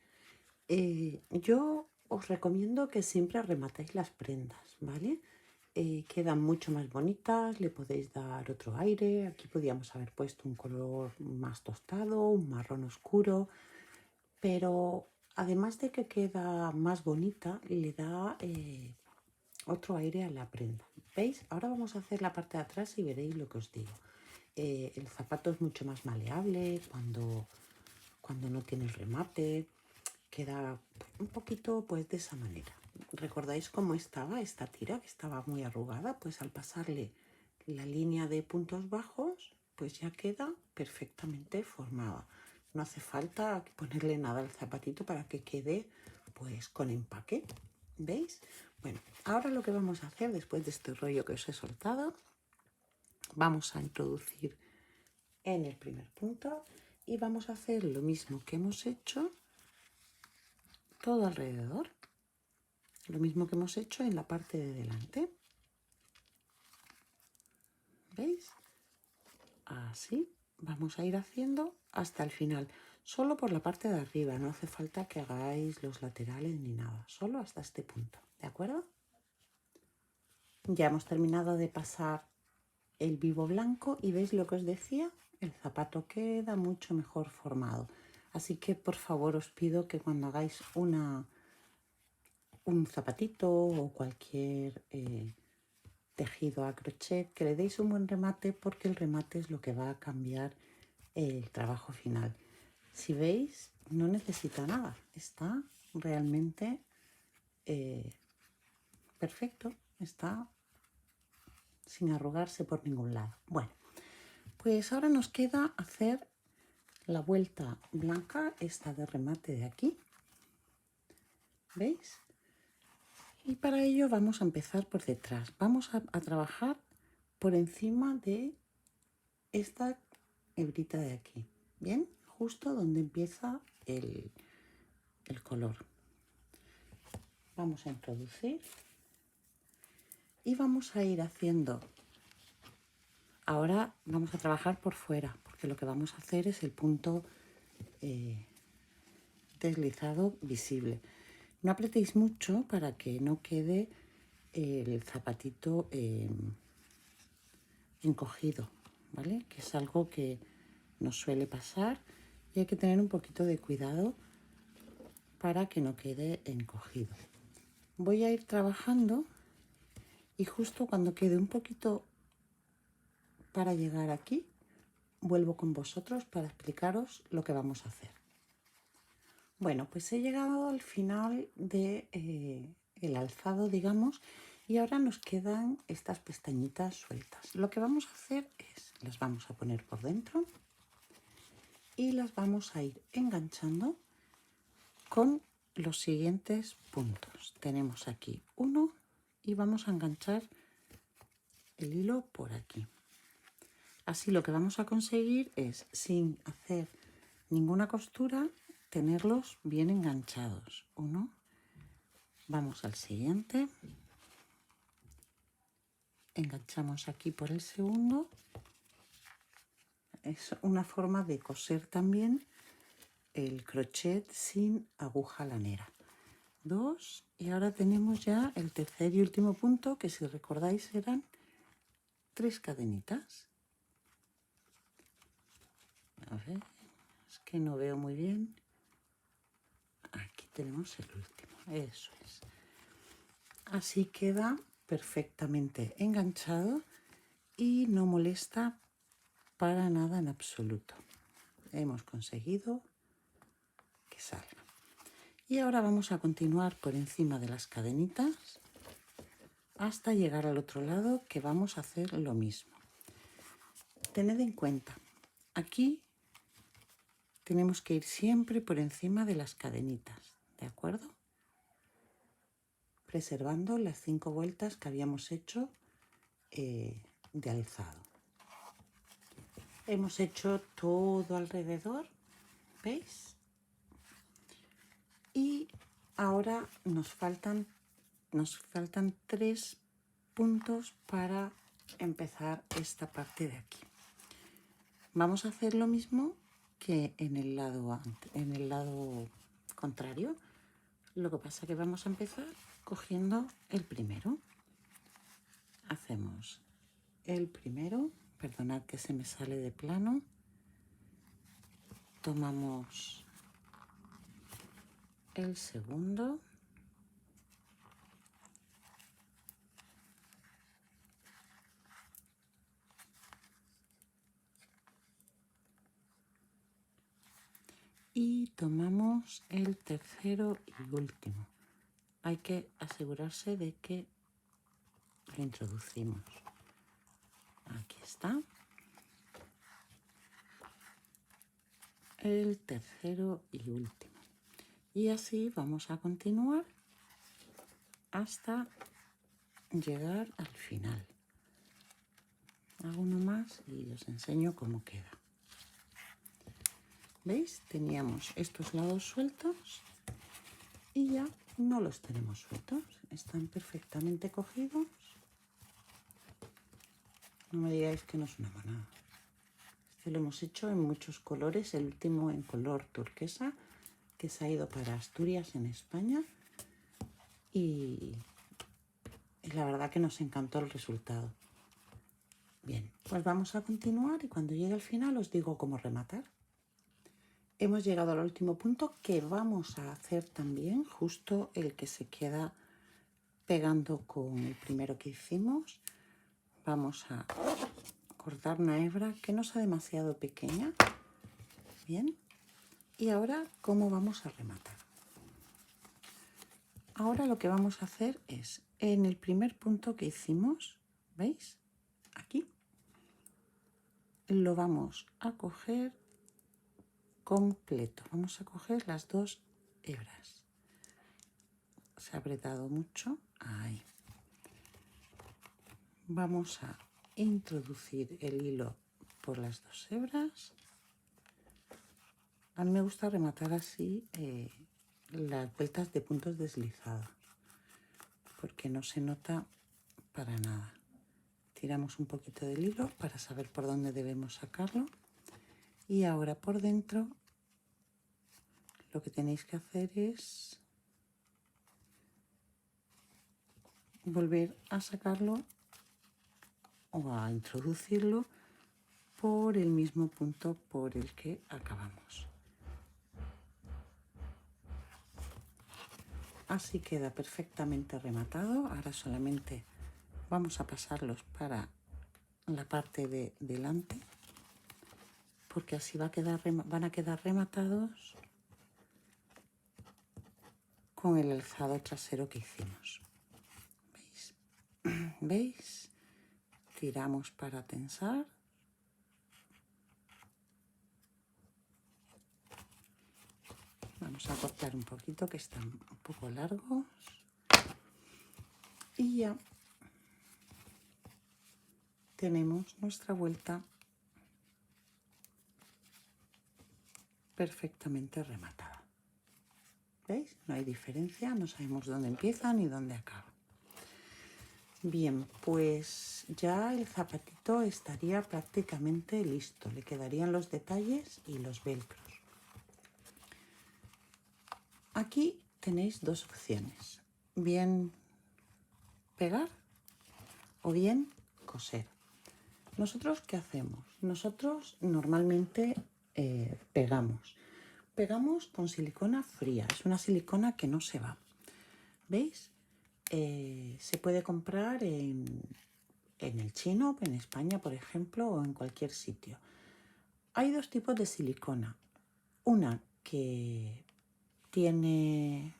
Yo os recomiendo que siempre rematéis las prendas, ¿vale? Quedan mucho más bonitas, le podéis dar otro aire. Aquí podríamos haber puesto un color más tostado, un marrón oscuro, pero además de que queda más bonita, le da otro aire a la prenda. ¿Veis? Ahora vamos a hacer la parte de atrás y veréis lo que os digo. El zapato es mucho más maleable cuando no tiene el remate. Queda un poquito pues de esa manera. ¿Recordáis cómo estaba esta tira? Que estaba muy arrugada. Pues al pasarle la línea de puntos bajos, pues ya queda perfectamente formada. No hace falta ponerle nada al zapatito para que quede pues con empaque. ¿Veis? Bueno, ahora lo que vamos a hacer después de este rollo que os he soltado, vamos a introducir en el primer punto y vamos a hacer lo mismo que hemos hecho todo alrededor, lo mismo que hemos hecho en la parte de delante. ¿Veis? Así vamos a ir haciendo hasta el final, solo por la parte de arriba, no hace falta que hagáis los laterales ni nada, solo hasta este punto, ¿de acuerdo? Ya hemos terminado de pasar el vivo blanco y veis lo que os decía, el zapato queda mucho mejor formado. Así que por favor os pido que cuando hagáis un zapatito o cualquier tejido a crochet, que le deis un buen remate, porque el remate es lo que va a cambiar el trabajo final. Si veis, no necesita nada, está realmente perfecto, está sin arrugarse por ningún lado. Bueno, pues ahora nos queda hacer la vuelta blanca, esta de remate de aquí, ¿veis? Y para ello vamos a empezar por detrás. Vamos a trabajar por encima de esta hebrita de aquí, ¿bien? Justo donde empieza el color. Vamos a introducir y vamos a ir haciendo. Ahora vamos a trabajar por fuera, porque lo que vamos a hacer es el punto deslizado visible. No apretéis mucho para que no quede el zapatito encogido, ¿vale? Que es algo que nos suele pasar y hay que tener un poquito de cuidado para que no quede encogido. Voy a ir trabajando y justo cuando quede un poquito para llegar aquí, vuelvo con vosotros para explicaros lo que vamos a hacer. Bueno, pues he llegado al final de el alzado, digamos, y ahora nos quedan estas pestañitas sueltas. Lo que vamos a hacer es, las vamos a poner por dentro y las vamos a ir enganchando con los siguientes puntos. Tenemos aquí uno y vamos a enganchar el hilo por aquí. Así lo que vamos a conseguir es, sin hacer ninguna costura, tenerlos bien enganchados. Uno, vamos al siguiente, enganchamos aquí por el segundo. Es una forma de coser también el crochet sin aguja lanera. 2 y ahora tenemos ya el tercer y último punto, que si recordáis eran 3 cadenitas. A ver, es que no veo muy bien. Aquí tenemos el último, eso es. Así queda perfectamente enganchado y no molesta para nada en absoluto. Hemos conseguido que salga. Y ahora vamos a continuar por encima de las cadenitas hasta llegar al otro lado, que vamos a hacer lo mismo. Tened en cuenta, aquí tenemos que ir siempre por encima de las cadenitas, ¿de acuerdo? Preservando las 5 vueltas que habíamos hecho de alzado. Hemos hecho todo alrededor, ¿veis? Y ahora nos faltan 3 puntos para empezar esta parte de aquí. Vamos a hacer lo mismo que en el lado contrario. Lo que pasa es que vamos a empezar cogiendo el primero. Hacemos el primero, perdonad que se me sale de plano. Tomamos el segundo. Y tomamos el tercero y último. Hay que asegurarse de que lo introducimos. Aquí está. El tercero y último. Y así vamos a continuar hasta llegar al final. Hago uno más y os enseño cómo queda. ¿Veis? Teníamos estos lados sueltos y ya no los tenemos sueltos. Están perfectamente cogidos. No me digáis que no es una manada. Este lo hemos hecho en muchos colores. El último en color turquesa, que se ha ido para Asturias en España. Y la verdad que nos encantó el resultado. Bien, pues vamos a continuar y cuando llegue al final os digo cómo rematar. Hemos llegado al último punto, que vamos a hacer también justo el que se queda pegando con el primero que hicimos. Vamos a cortar una hebra que no sea demasiado pequeña. Bien, y ahora cómo vamos a rematar. Ahora lo que vamos a hacer es, en el primer punto que hicimos, ¿veis? Aquí lo vamos a coger completo. Vamos a coger las 2 hebras. Se ha apretado mucho. Ahí. Vamos a introducir el hilo por las 2 hebras. A mí me gusta rematar así las vueltas de puntos deslizados, porque no se nota para nada. Tiramos un poquito del hilo para saber por dónde debemos sacarlo. Y ahora por dentro lo que tenéis que hacer es volver a sacarlo o a introducirlo por el mismo punto por el que acabamos. Así queda perfectamente rematado. Ahora solamente vamos a pasarlos para la parte de delante, porque así van a quedar rematados con el alzado trasero que hicimos. ¿Veis? ¿Veis? Tiramos para tensar. Vamos a cortar un poquito, que están un poco largos. Y ya tenemos nuestra vuelta perfectamente rematada. ¿Veis? No hay diferencia, no sabemos dónde empieza ni dónde acaba. Bien, pues ya el zapatito estaría prácticamente listo. Le quedarían los detalles y los velcros. Aquí tenéis dos opciones, bien pegar o bien coser. ¿Nosotros qué hacemos? Nosotros normalmente pegamos. Pegamos con silicona fría, es una silicona que no se va. ¿Veis? Se puede comprar en el chino, en España, por ejemplo, o en cualquier sitio. Hay dos tipos de silicona. Una que tiene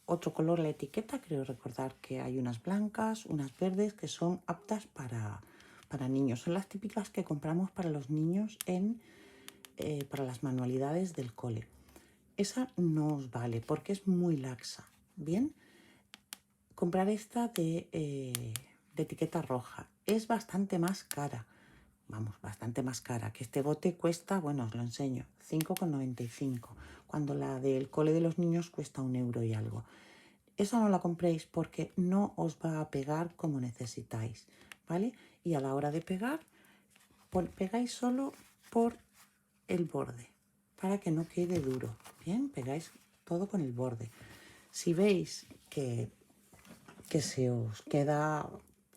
otro color la etiqueta, creo recordar que hay unas blancas, unas verdes que son aptas para niños. Son las típicas que compramos para los niños para las manualidades del cole. Esa no os vale porque es muy laxa. Bien, comprar esta de etiqueta roja es bastante más cara. Vamos, bastante más cara, que este bote cuesta, bueno, os lo enseño, 5,95, cuando la del cole de los niños cuesta 1 € y algo. Esa no la compréis porque no os va a pegar como necesitáis, ¿vale? Y a la hora de pegar, pegáis solo por el borde, para que no quede duro, ¿bien? Pegáis todo con el borde. Si veis que se os queda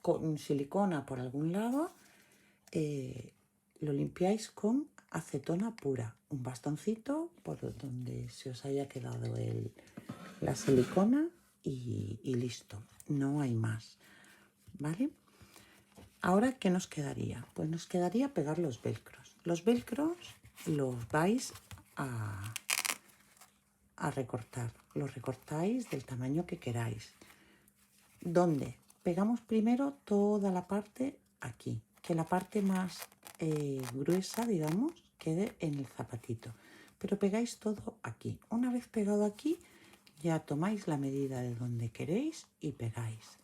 con silicona por algún lado, lo limpiáis con acetona pura, un bastoncito por donde se os haya quedado la silicona y listo, no hay más, ¿vale? Ahora, ¿qué nos quedaría? Pues nos quedaría pegar los velcros. Los velcros los vais a recortar, los recortáis del tamaño que queráis. ¿Dónde? Pegamos primero toda la parte aquí, que la parte más gruesa, digamos, quede en el zapatito. Pero pegáis todo aquí. Una vez pegado aquí, ya tomáis la medida de donde queréis y pegáis.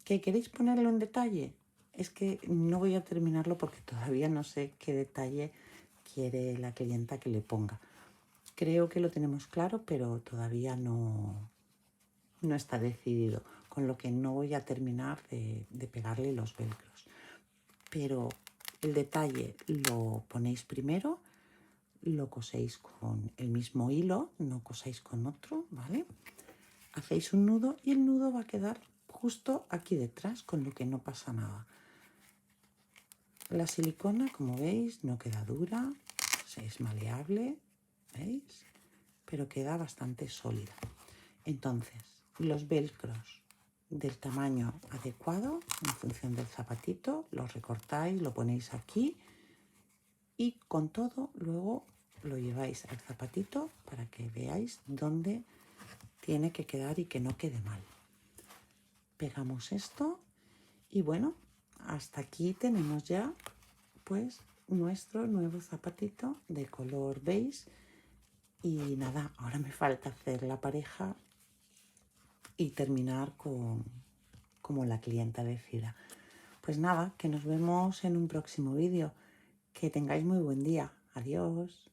¿Qué queréis ponerlo en detalle? Es que no voy a terminarlo porque todavía no sé qué detalle quiere la clienta que le ponga. Creo que lo tenemos claro, pero todavía no está decidido, con lo que no voy a terminar de pegarle los velcros. Pero el detalle lo ponéis primero, lo coséis con el mismo hilo, no cosáis con otro, ¿vale? Hacéis un nudo y el nudo va a quedar justo aquí detrás, con lo que no pasa nada. La silicona, como veis, no queda dura, es maleable, ¿veis? Pero queda bastante sólida. Entonces, los velcros del tamaño adecuado en función del zapatito, los recortáis, lo ponéis aquí y con todo luego lo lleváis al zapatito para que veáis dónde tiene que quedar y que no quede mal. Pegamos esto y bueno, hasta aquí tenemos ya pues nuestro nuevo zapatito de color beige. Y nada, ahora me falta hacer la pareja y terminar como la clienta decida. Pues nada, que nos vemos en un próximo vídeo. Que tengáis muy buen día. Adiós.